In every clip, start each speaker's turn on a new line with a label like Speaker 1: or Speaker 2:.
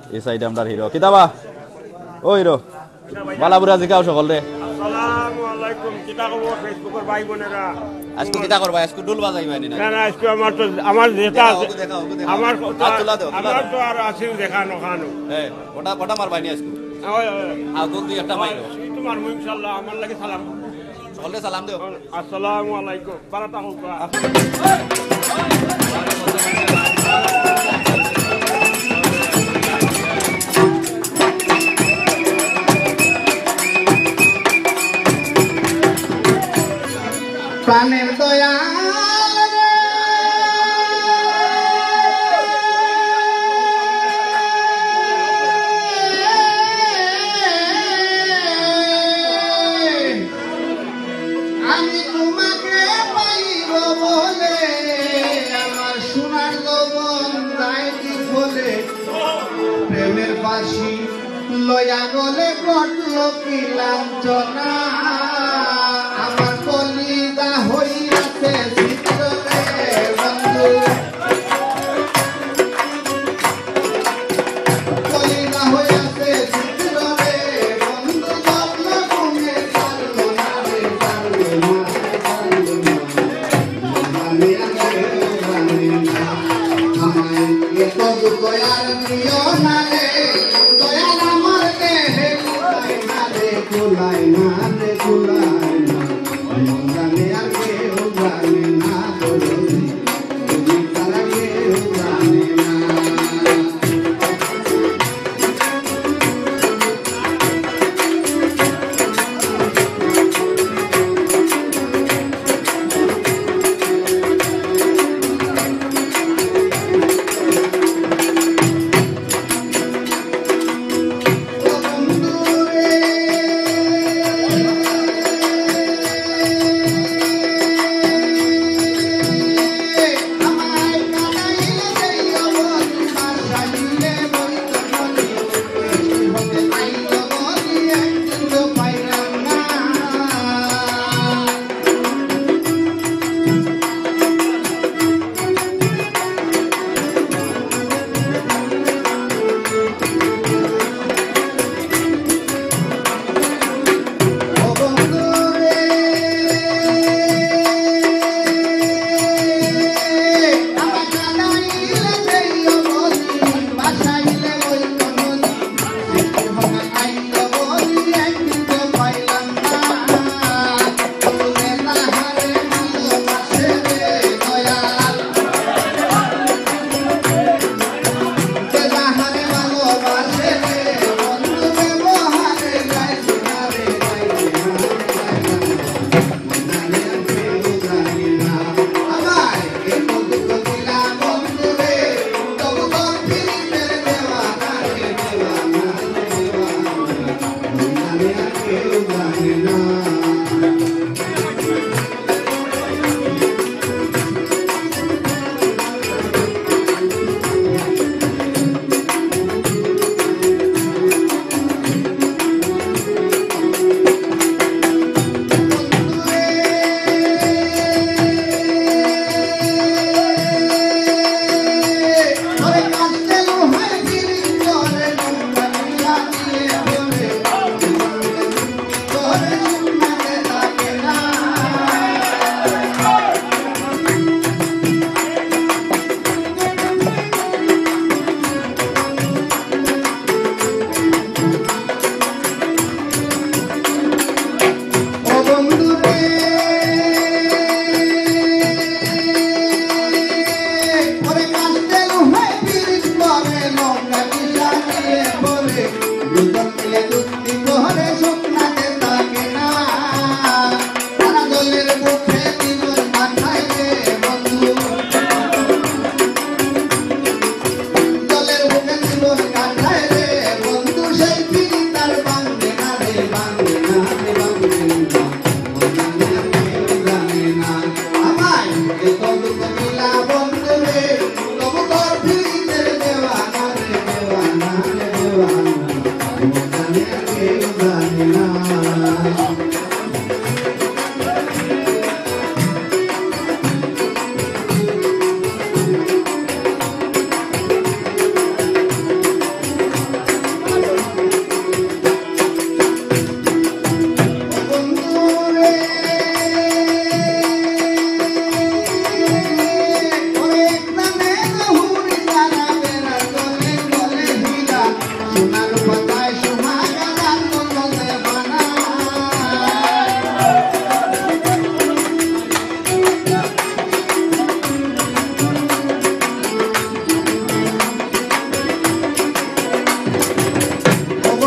Speaker 1: এই সাইডে আমরা হিরো কিতাবা ও হিরো বালাপুরা জিকাও সকল রে
Speaker 2: আসসালামু আলাইকুম কিতা খবর ফেসবুকের ভাই বোনেরা
Speaker 1: আজকে কিতা করবা আজকে ডুল বাজাইবানি না
Speaker 2: না আজকে আমার যেটা আমার
Speaker 1: আমার
Speaker 2: তো আর আছে দেখানো খানো
Speaker 1: হ্যাঁ ওটা মারবানি আজকে আগুন দুই একটা মাইরো
Speaker 2: তোমার ইনশাআল্লাহ আমার লাগে সালাম
Speaker 1: সকলে সালাম দিও
Speaker 2: আসসালামু আলাইকুম বারাকা হোক
Speaker 3: প্রাণের দয়া আমি তোমাকে পাইব বলে আমার সোনার লবণ যাইতি বলে প্রেমের বাসি লয়া গলে ঘটল কি লাঞ্ছনা আমার কলিজা হইয়াছে চিত্রে বন্ধু কলিজা হইয়াছে চিত্রে বন্ধু যত্ন ঘুমে চাললো না রে চাললো না আমায় এত দয়ার প্রিয় না রে দয়াল আমার দেহে কুলাই না রে কুলাই না জানে আর কেউ জানে না বলে তুমি তারা কেউ জানে না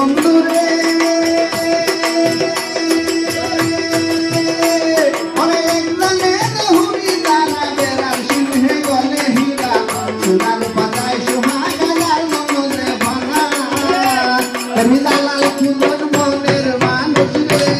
Speaker 3: বন্ধুরে ওরে একজনে হুরি তারা বেড়ার সিংহে গলে হীরা সোনার পাতায় সোহাগার মনে ভাঙা আমি দালাল জীবন মনের মানুষ রে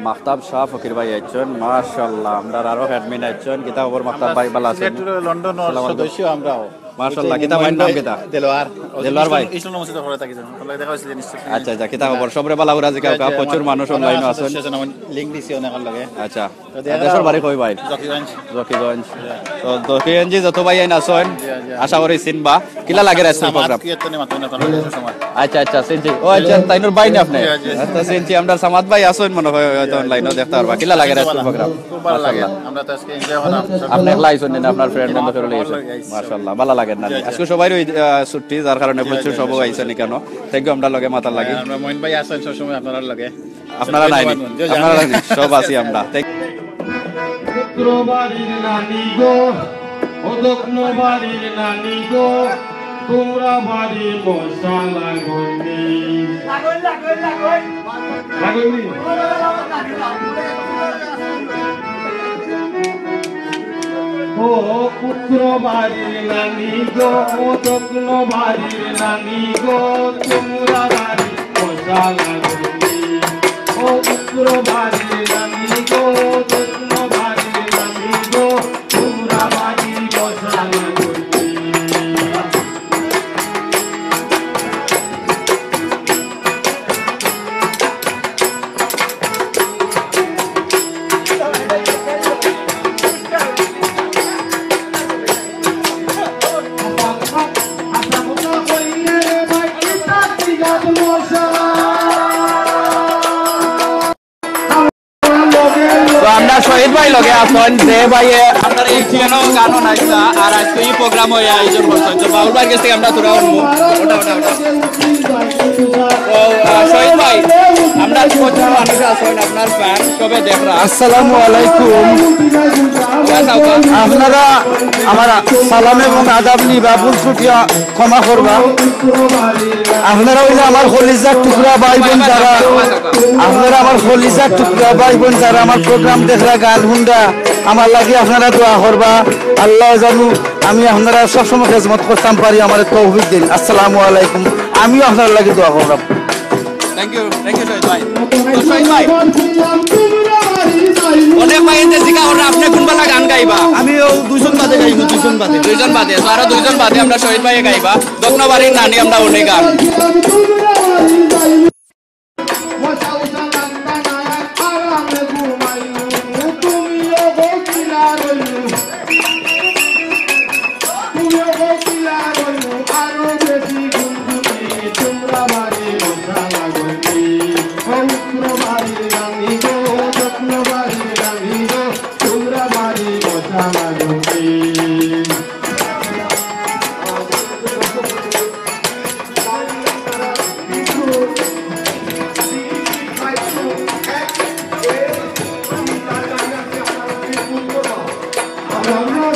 Speaker 1: মাহতাব শাহ ফকির ভাই আইছেন মাশাআল্লাহ আমরা আরো অ্যাডমিন আইছেন কিতা খবর মাহতাব ভাই ভালো আছেন
Speaker 4: লন্ডন সদস্য আমরাও
Speaker 1: মাশাআল্লাহ কিতা ভাই নাম কিতা দেলোয়ার ভাই
Speaker 4: ইসলাম মসজিদে পড়ে থাকি আপনারা দেখা হইছিল নিশ্চয়
Speaker 1: আচ্ছা আচ্ছা কিতা খবর সবরে ভালো করে আজিকা প্রচুর মানুষ অনলাইন আছেন
Speaker 4: লিংক দিছি অনেক লাগে
Speaker 1: আচ্ছা দেশের বাড়ি কই ভাই জকিগঞ্জ তো জকিগঞ্জ যত ভাই আইন আছেন আশা করি চিনবা কিলা লাগে রাইছে প্রোগ্রাম আচ্ছা আচ্ছা চিনছি ও আচ্ছা তাইনুর ভাই না আপনি তো চিনছি আমরা সামাদ ভাই আছেন মনে হয় হয়তো অনলাইনে দেখতে পারবা কিলা লাগে রাইছে প্রোগ্রাম
Speaker 4: খুব ভালো লাগে আমরা তো আজকে এনজয় হলাম
Speaker 1: আপনি একলা আইছেন না আপনার ফ্রেন্ড বন্ধু ফেরলে আইছেন মাশাআল্লাহ ভালো লাগে না আজকে সবাই ছুটি যার কারণে প্রচুর সব আইছেন কেন থ্যাংক ইউ আমরা লগে মাথা লাগি
Speaker 4: আমরা মইন ভাই আছেন সব সময় আপনারা লাগে
Speaker 1: আপনারা নাই সব আছি আমরা
Speaker 2: শুক্রবারের নানি গো ও দক্ষিণ বাড়ির নানি গো তোমরা বাড়ি মশালা গন্ডি ও পুত্র বাড়ির নানি গো ও দক্ষিণ বাড়ির নানি গো তোমরা বাড়ি মশালা গন্ডি ও পুত্র বাড়ির নানি গো দক্ষিণ বাড়ির নানি গো তোমরা বাড়ি মশালা গন্ডি
Speaker 1: আমরা শহীদ ভাই লগে আসন যে ভাই আপনার এই টিয়ানো গানো নাইছা আর আজকে এই প্রোগ্রাম হয়ে আয়োজন করছেন তো বাউল ভাই কাছে আমরা তোরা ওটা শহীদ ভাই আমরা প্রচুর মানুষ আসেন আপনার ফ্যান সবে দেখরা
Speaker 5: আসসালামু আলাইকুম আপনারা আমার সালাম এবং আদাব নিবা ভুল ছুটিয়া ক্ষমা করবা আপনারা ওই যে আমার কলিজার টুকরা ভাই বোন যারা আপনারা আমার কলিজার টুকরা ভাই বোন যারা আমার প্রোগ্রাম দেখরা গান শুনরা আমার লাগে আপনারা দোয়া করবা আল্লাহ জানু আমি আপনারা সবসময় খেজমত করতাম পারি আমার তৌফিক দিন আসসালামু আলাইকুম আমিও আপনার লাগে দোয়া করলাম
Speaker 1: থ্যাংক ইউ শহীদ ভাই তো শহীদ ভাই অনেক ভাই এতে শিখা ওরা আপনি কোনবালা গান গাইবা
Speaker 5: আমি দুইজন বাদে গাইব
Speaker 1: দুইজন বাদে তো আরো দুইজন বাদে আমরা শহীদ ভাইয়ে গাইবা দক্ষিণবাড়ির নানি আমরা অনেক গান
Speaker 2: আমরা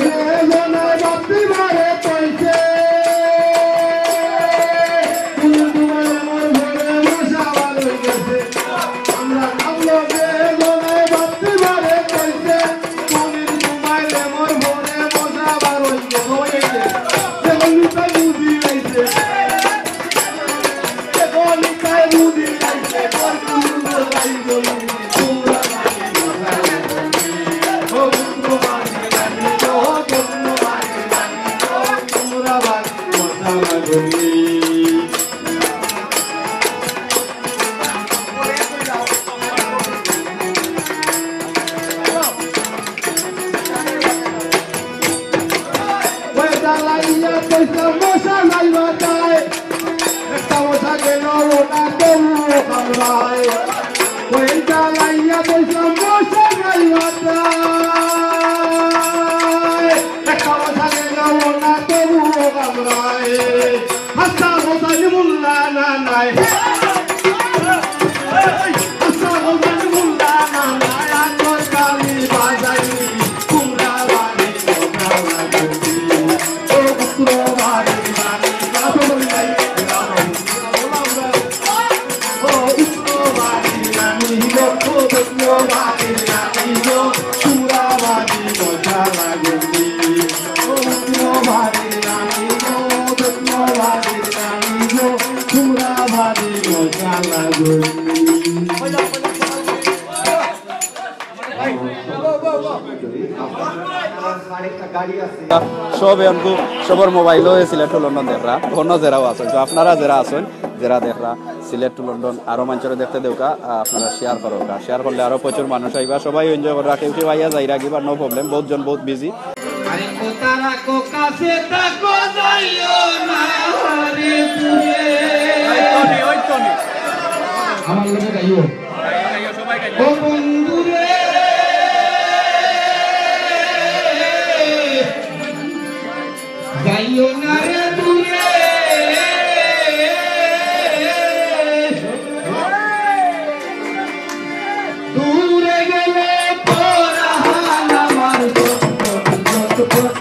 Speaker 1: সব এনকু সবার মোবাইলও সিলেট টু লন্ডন দেখরা অন্য যারাও আছেন তো আপনারা যারা আছেন যারা দেখরা সিলেট টু লন্ডন আরো মানুষের দেখতে দেউকা আপনারা শেয়ার করোকা শেয়ার করলে আরো প্রচুর মানুষ আইবা সবাই এনজয় করে রাখে উঠে ভাইয়া যাই রাখিবা নো প্রবলেম বহুত জন বহুত বিজি
Speaker 2: আমার লোকে গাইও ও বন্ধু রে গাইও না রে দূরে দূরে গেলে পরাহান আমার পট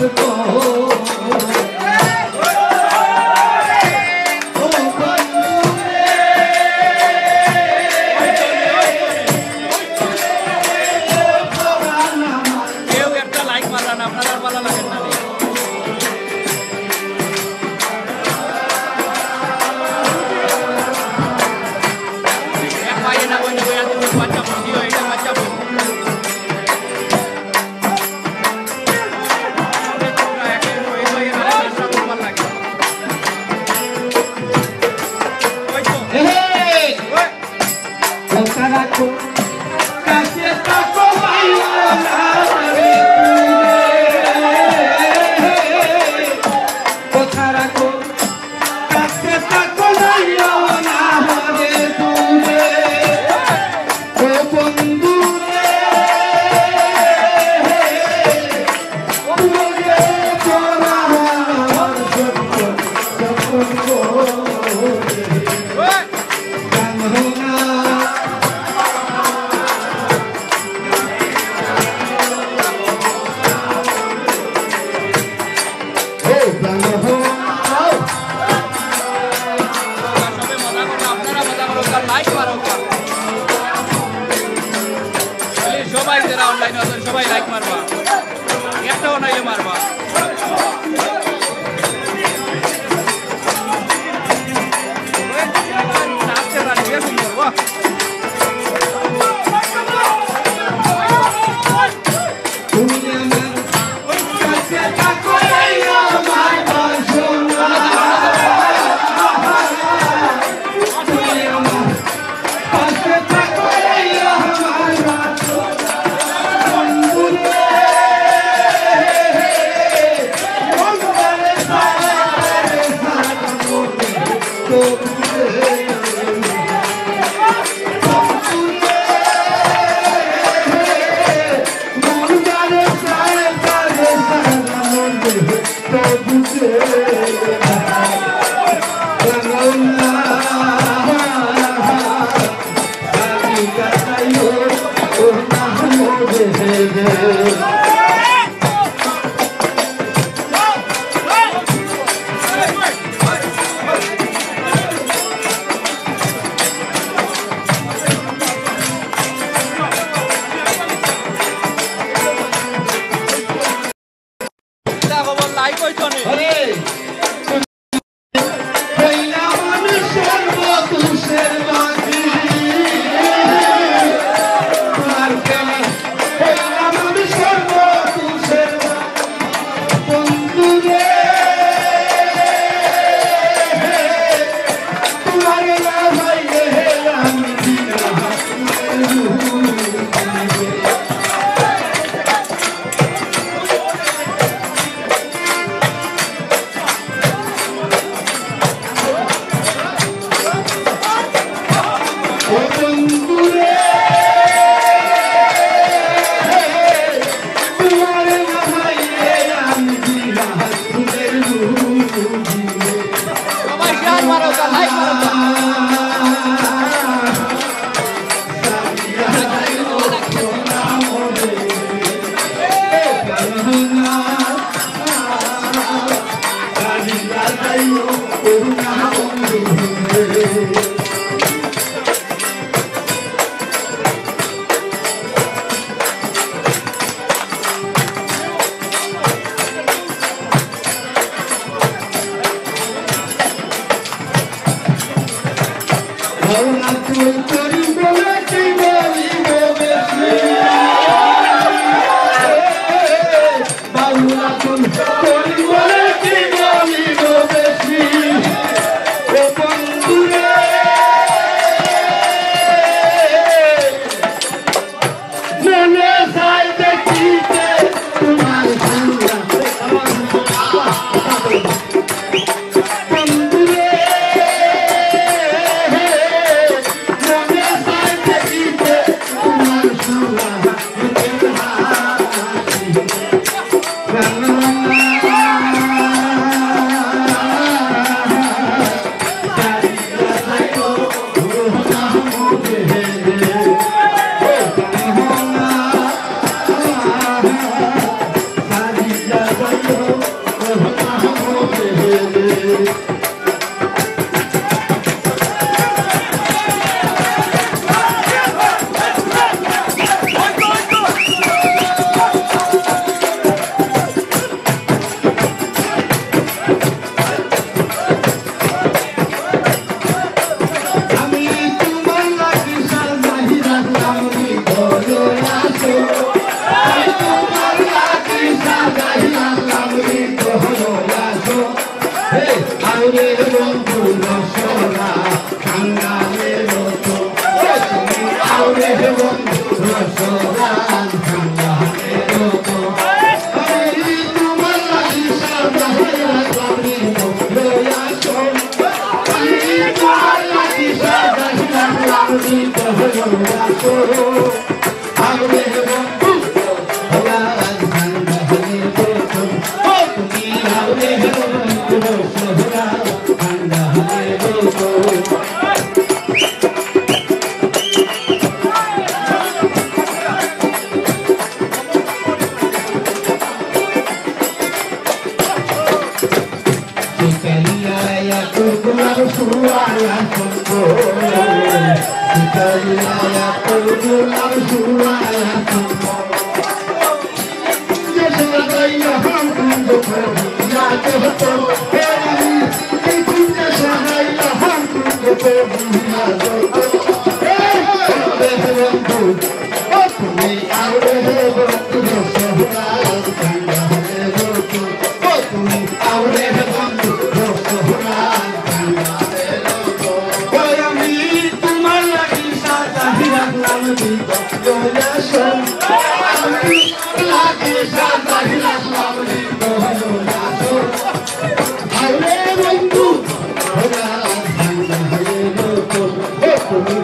Speaker 2: তুমি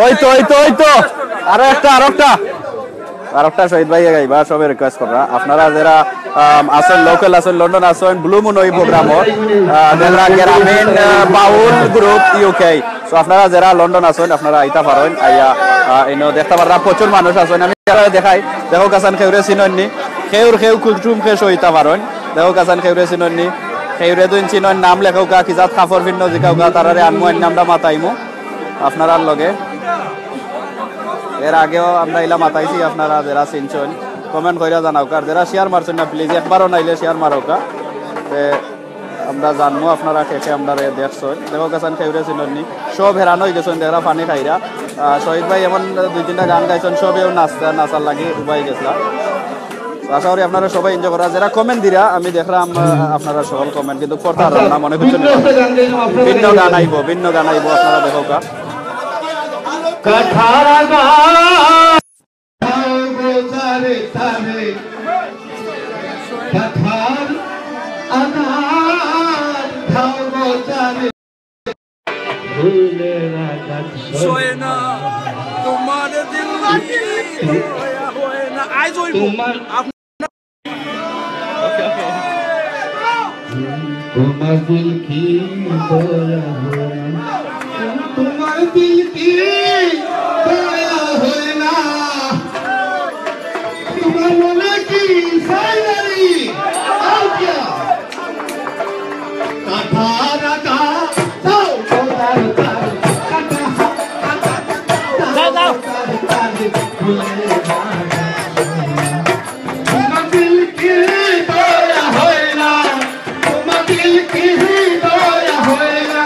Speaker 1: ওই তো আরেকটা শহীদ ভাই গাইবা সবে রিকোয়েস্ট করা আপনারা যারা আছেন লোকাল আছেন লন্ডন আছেন ব্লু মুন ওই প্রোগ্রামত যারা গ্রামীণ বাউল গ্রুপ ইউকে সো আপনারা যারা লন্ডন আছেন আপনারা আইতা পারেন আইয়া ইনো দেখতে পাররা প্রচুর মানুষ আছেন আমি দেখাই দেখো কাসান খেউরে চিনননি খেউ কুলটুম খেস হইতা পারেন দেখো কাসান খেউরে চিনননি খেউরে দুই চিনন নাম লেখাও কা কিজাত কাপড় ভিন্ন জিকাও কা তারারে আনমু নামটা মাতাইমু আপনারা লগে এর আগেও আমরা ইলা মাতাইছি আপনারা যারা চিনছেন কমেন্ট কইরা জানাও কার যারা শেয়ার মারছেন না প্লিজ একবারও নাইলে শেয়ার মারো কা আমরা জানবো আপনারা কে আমরা দেখছেন দেখো কাছান খেউরে চিননি সব হেরান হয়ে গেছেন যারা পানি খাইরা শহীদ ভাই এমন 2-3টা গান গাইছেন সবেও নাচার লাগে উবাই গেছিলাম আশা করি আপনারা সবাই এনজয় করা যারা কমেন্ট দিরা আমি দেখলাম আপনারা সকল কমেন্ট কিন্তু পড়তে পারলাম না মনে করছেন ভিন্ন গান আইব আপনারা দেখো কা
Speaker 2: कठारा गोचारे तारे कठार अनार धाव गोचारे भूले राजा सोए ना तुम्हारे दिल की रोया होए ना आज होई तुम्हारे दिल की रोया होए तुम्हारे दिल की दया होए ना तुम्हारे मन की सायरी और क्या कठारा का जाओ कोदार तार जाओ तुम्हारे दिल की दया होए ना तुम्हारे दिल की दया होए ना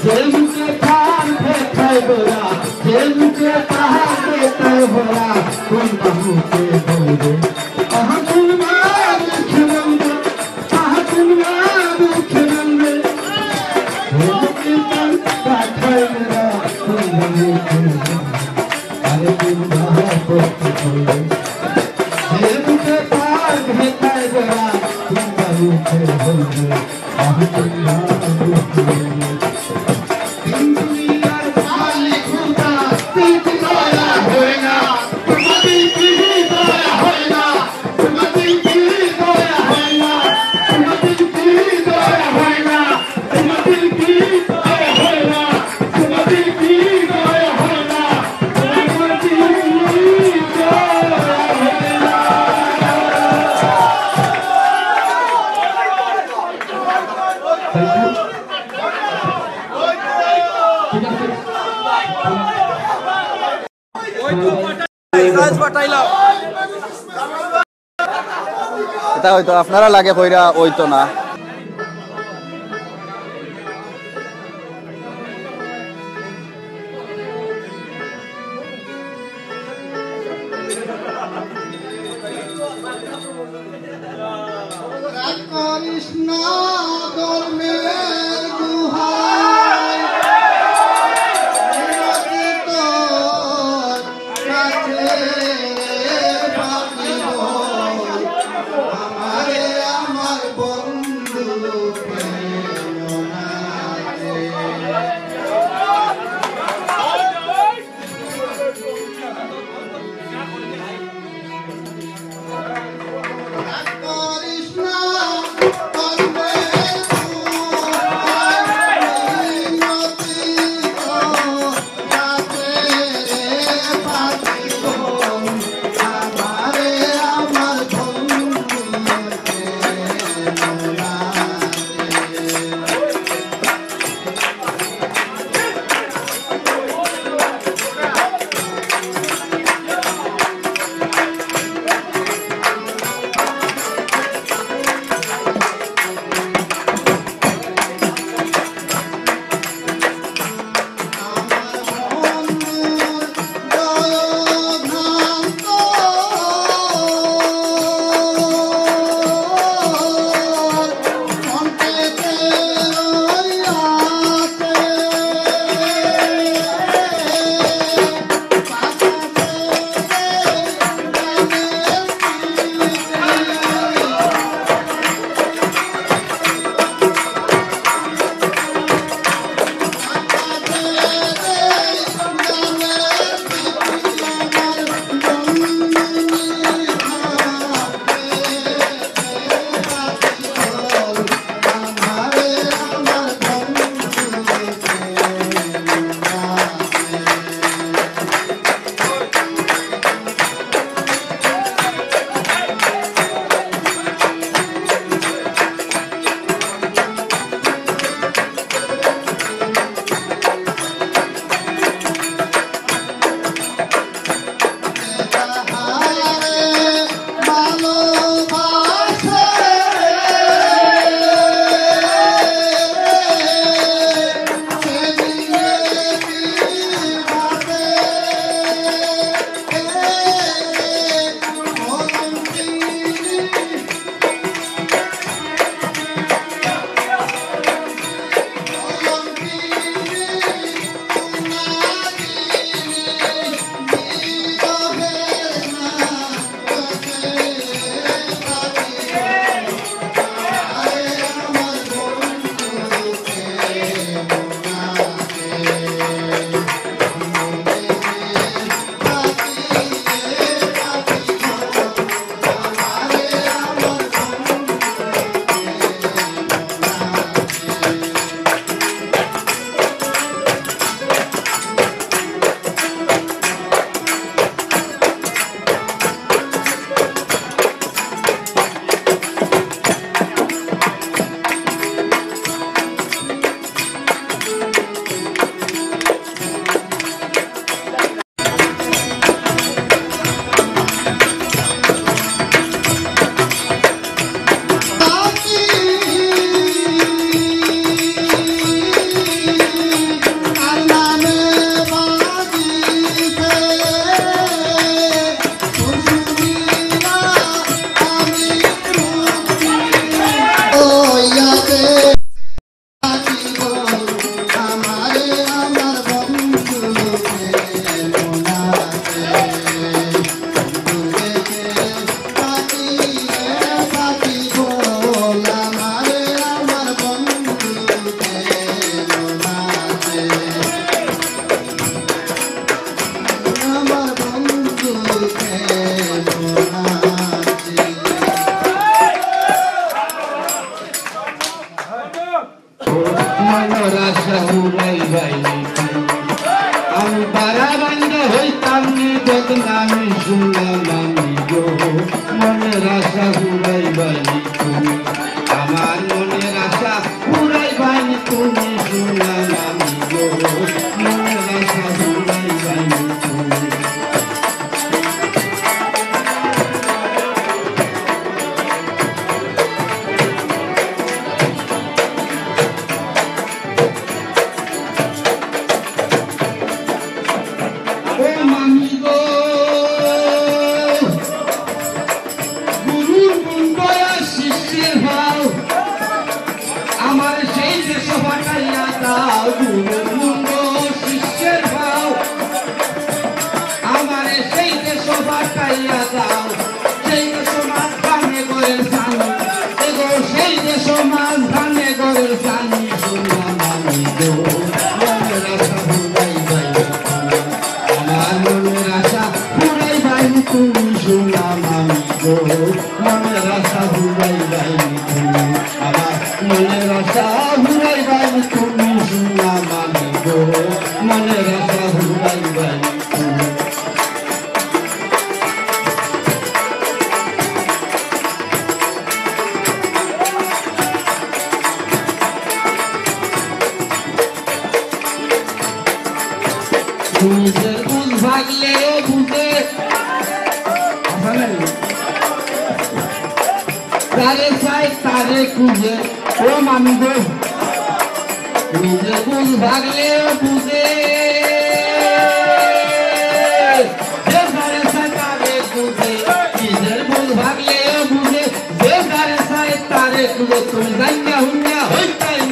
Speaker 2: जेलुके खान फेंके बोला जेलुके कहा देते बोला तुम बहू के बोले कहाँ तुम मार खिलंगे कहाँ तुम मार खिलंगे जेलुके खान बैठे मेरा तुम बहू के अरे तुम बहू के बोले जेलुके खान फेंके बोला तुम बहू के बोले कहाँ तुम मार खिलंगे
Speaker 1: এটা হয়তো আপনারা লাগে কইরা হইতো না
Speaker 3: কৃষ্ণ ধর্মের গুহায় রচিত কাছে ভাবিব আমারে আমার বন্ধু কৃষ্ণ মনের আশা পুরাই বানি তুমি আমার মনের আশা পুরাই বানি তুমি সোনার আমি গো মনের আশা পুরাই বানি তুমি
Speaker 2: Hãy subscribe cho kênh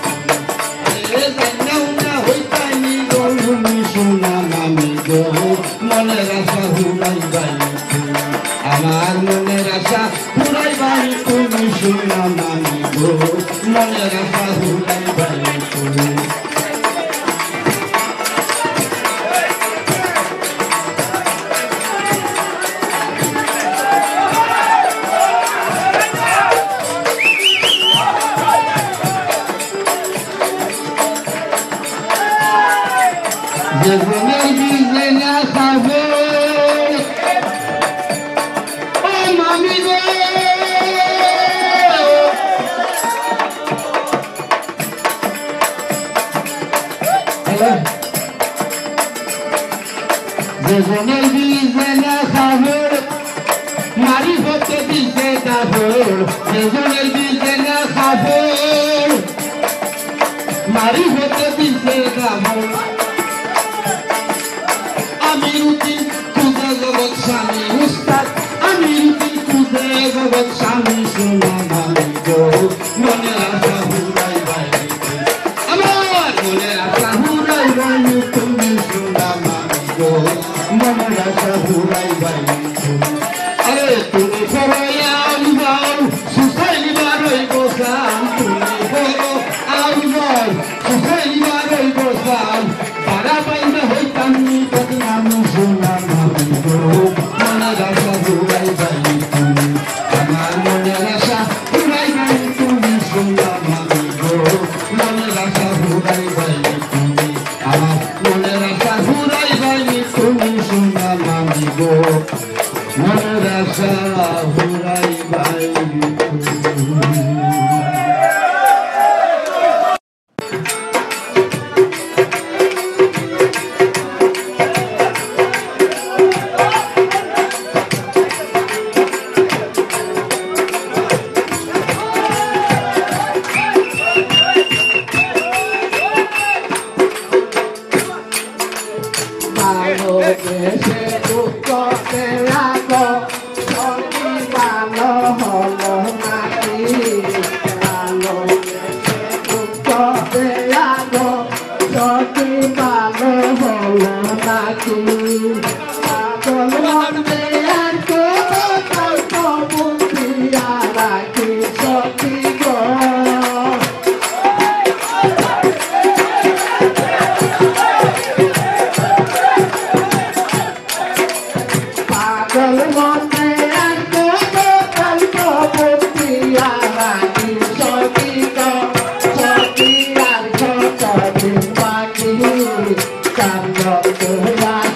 Speaker 2: Ghiền Mì Gõ để không bỏ lỡ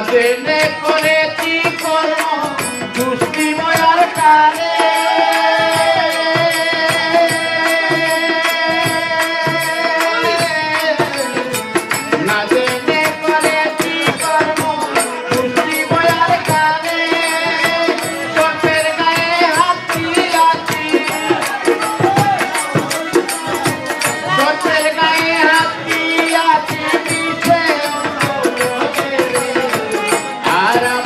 Speaker 2: জেনে করেছি কর্ম দুষ্টিময়ার কালে না জেনে করেছি কর্ম দুষ্টিময়ার কালে চোখের গায়ে হাতি আছি চোখের গায়ে হাতি আছি পিছে আর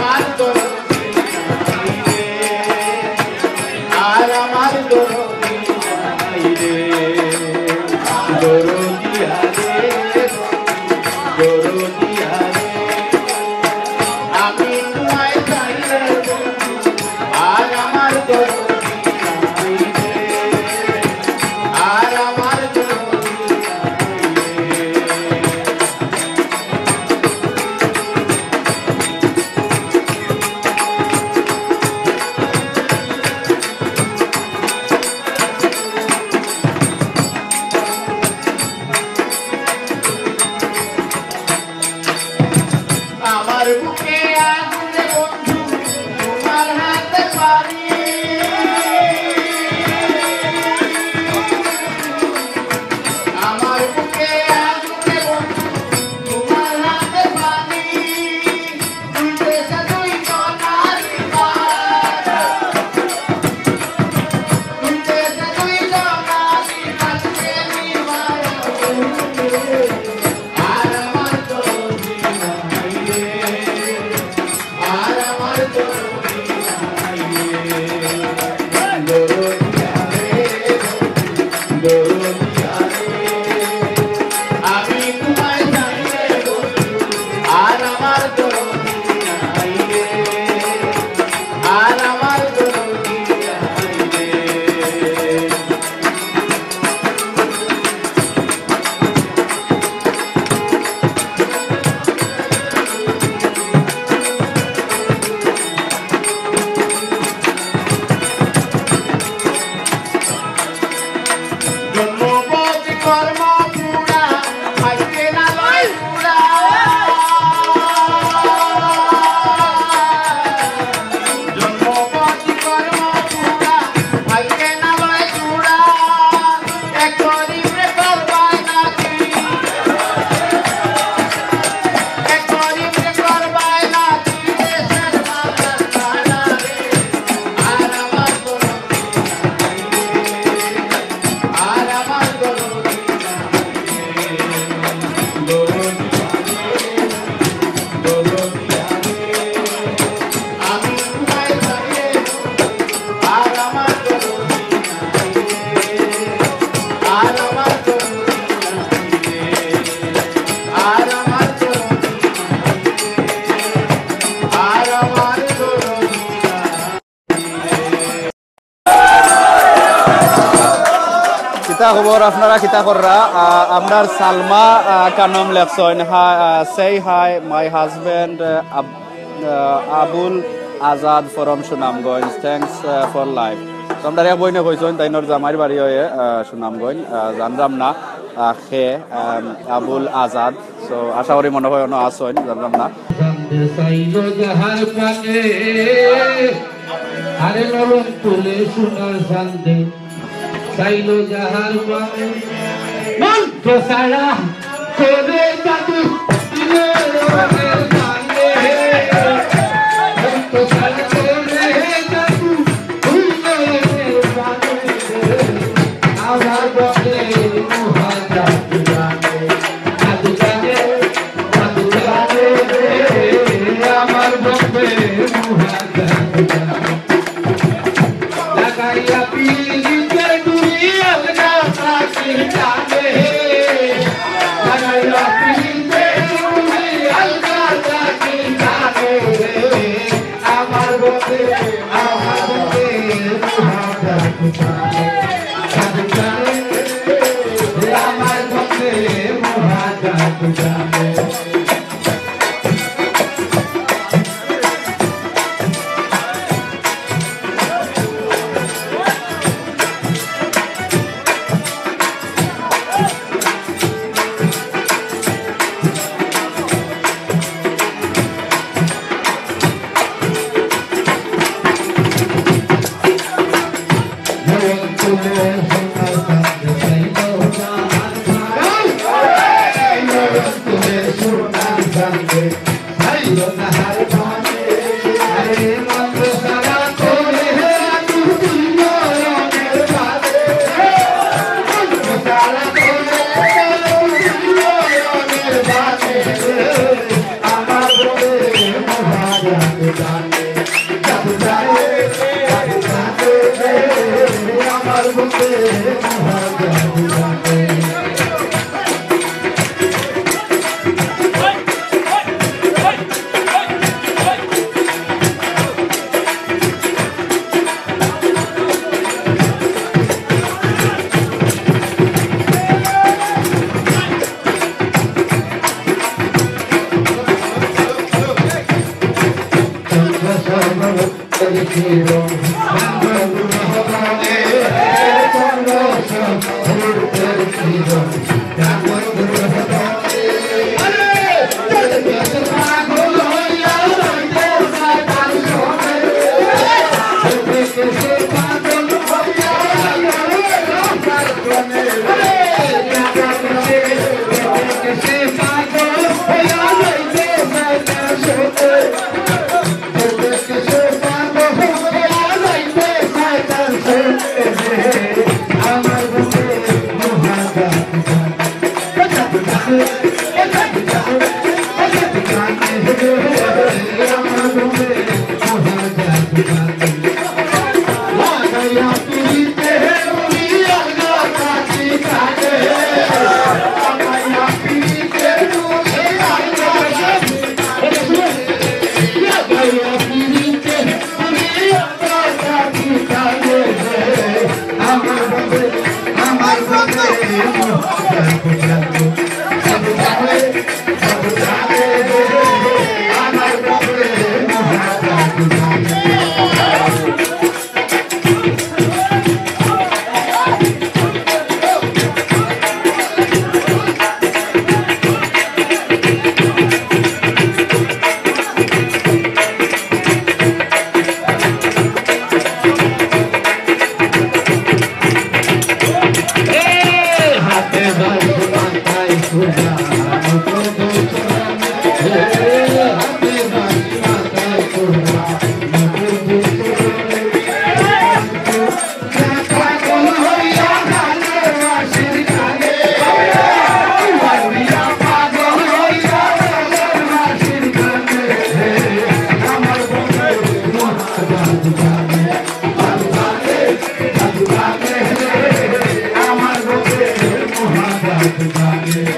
Speaker 1: খবর আপনারা কিতা কররা আপনার সালমা কানম লেখছেন সেই hi my husband Abul Azad form Sunamganj thanks for life আমরা এক বইনে কইছেন তাইনর জামাইর বাড়ি হয়ে সুনামগঞ্জ জানলাম না খে আবুল আজাদ সো আশা করি মনে হয় আসেন জানলাম না
Speaker 2: আরে নরম তুলে সোনার শান্তি চাইলো যাহার পানে মন্ত্র সারা করে জাদু দিলে রঙের গানে মন্ত্র সারা করে জাদু দিলে রঙের গানে আমার বলে মহাজা জানে জাদু জানে জাদু জানে আমার বলে মহাজা জানে लगाया पीली के दुनिया लगा साथी जाने लगाया पीली के दुनिया लगा साथी जाने आमार बोले मुहाजा जाने जाने आमार बोले मुहाजा जाने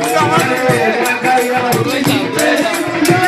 Speaker 3: Come on.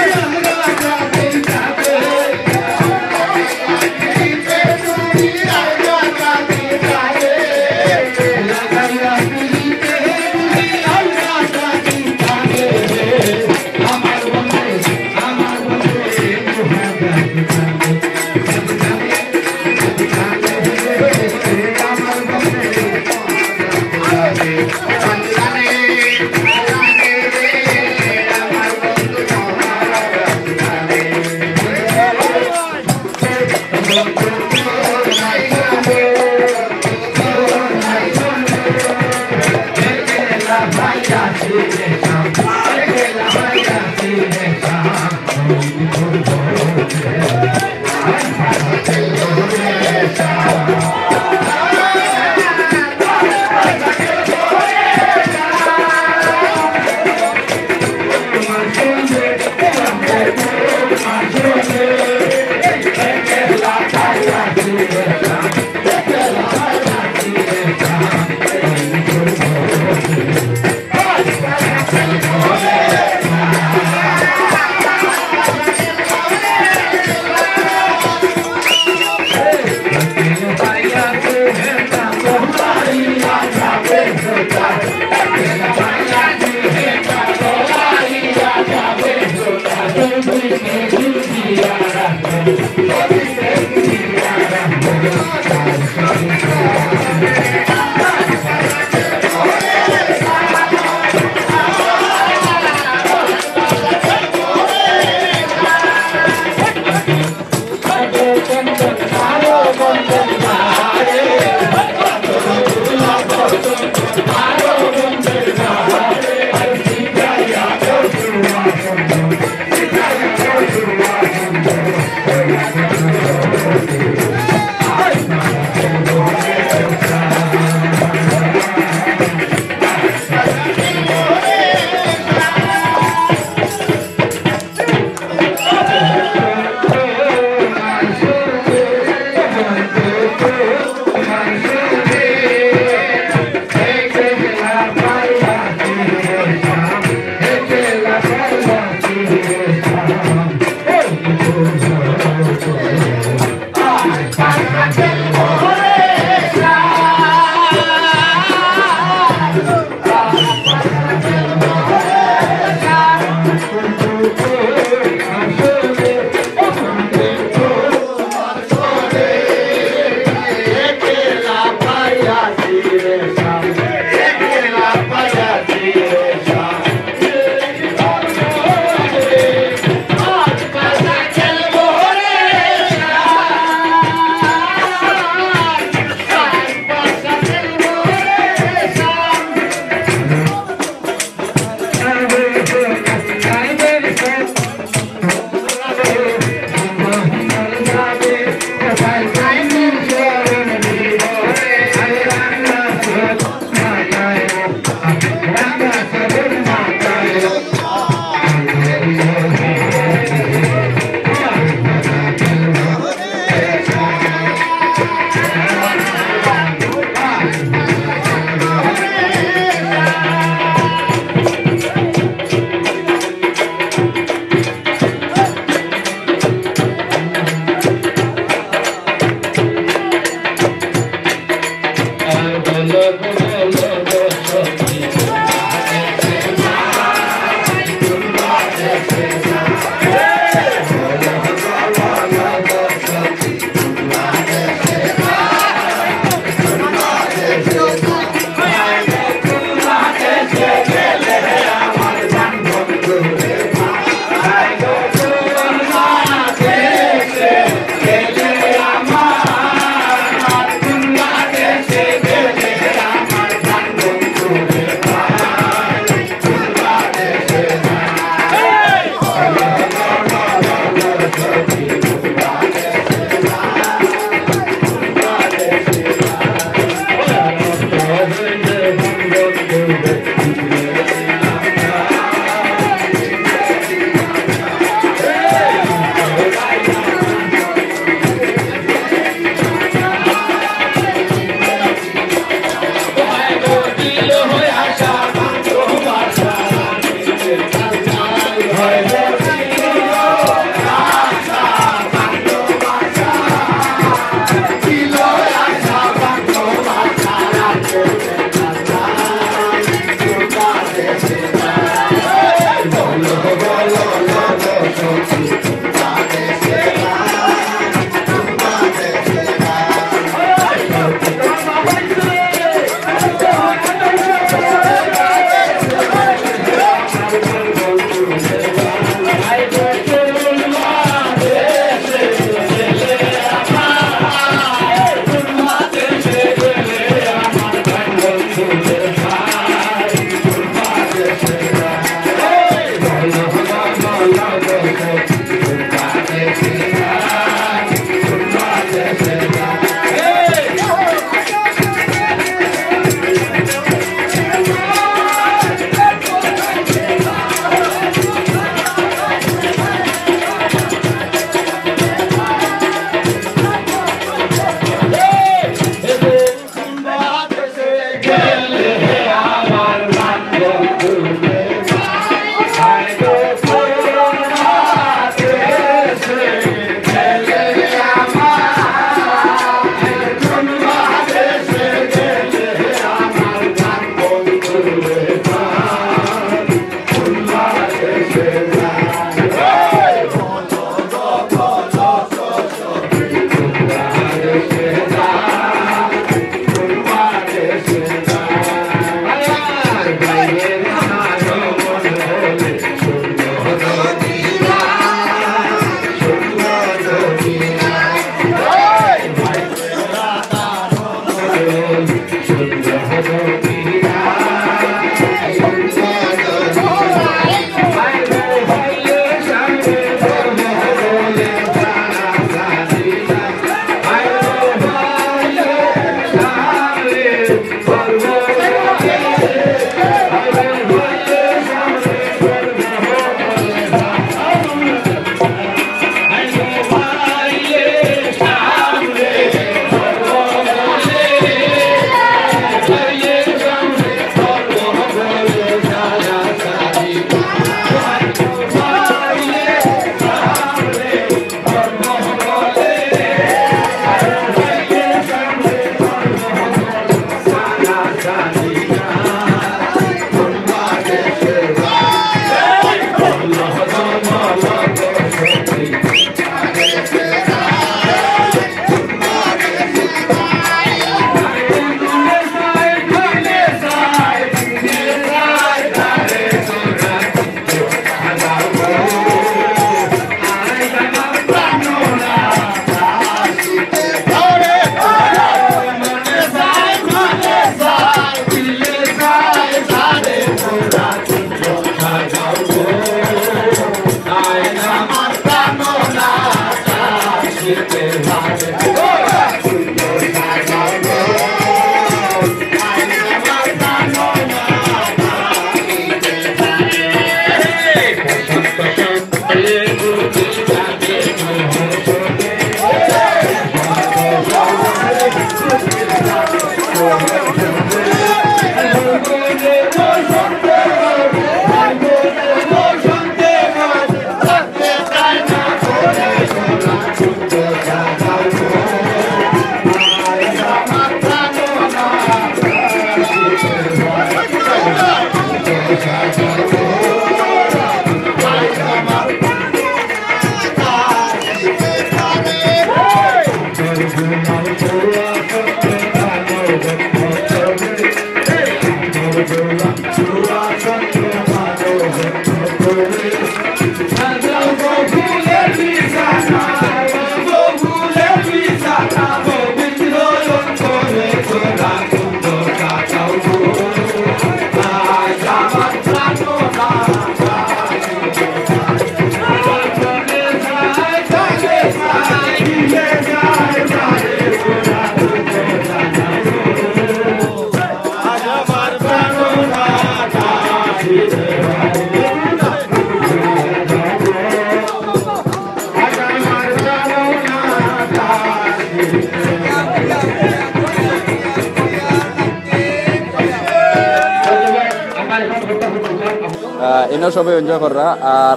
Speaker 1: ইনো সবাই এনজয় কররা আর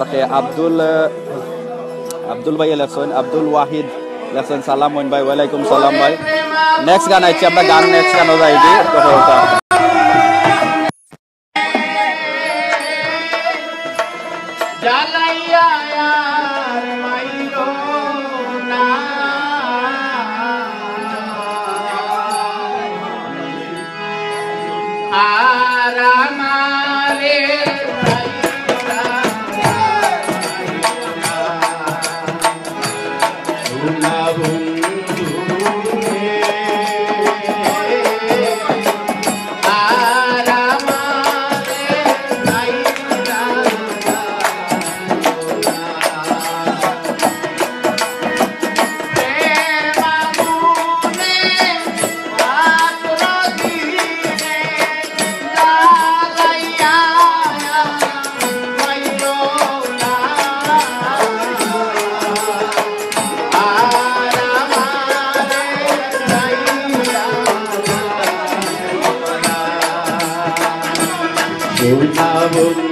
Speaker 1: আব্দুল ভাই লেখছেন আব্দুল ওয়াহিদ লেখছেন সালাম মইন ভাই ওয়ালাইকুম সালাম ভাই নেক্সট গান আইছি আমরা গান নেক্সট গান যাইবি কথা
Speaker 2: জ্বালাইয়া আর মাইরো না আর আমারে
Speaker 3: Bunda